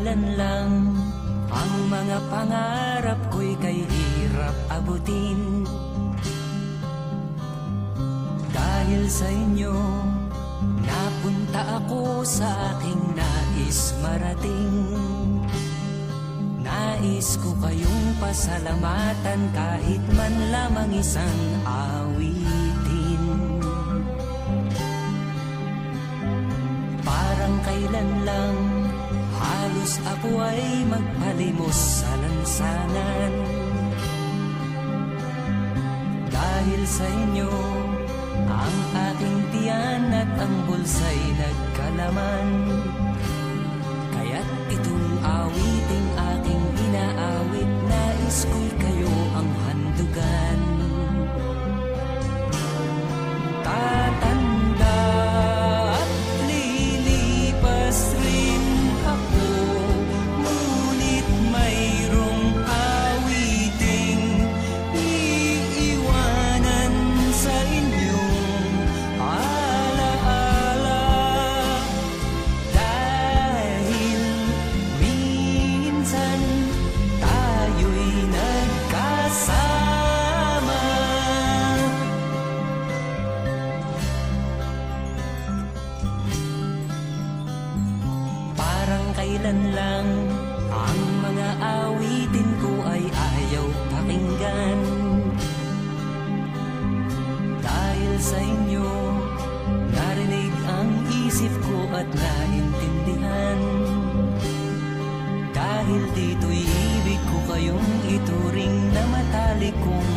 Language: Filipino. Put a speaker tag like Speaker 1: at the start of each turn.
Speaker 1: kailan lang ang mga pangarap ko'y kay hirap abutin. Dahil sa inyo, napunta ako sa aking nais marating. Nais ko kayong pasalamatan kahit man lamang isang awitin. Parang kailan lang halos ako ay magpalimos sa lansangan. Dahil sa inyo, ang aking tiyan at ang bulsa'y nagkalaman. Kaya't itong awiting aking inaawit, nais ko'y kayo ang handugan. Tatanda at lilipas rin ako, ngunit mayroong awiting iiwanan sa inyong alaala. Dahil minsan tayo'y nagkasama. Parang kailan lang ang mga awitin ko ay ayaw pakinggan. Dahil sa inyo, narinig ang isip ko at naintindihan. Dahil dito'y ibig ko kayong ituring na matalik kong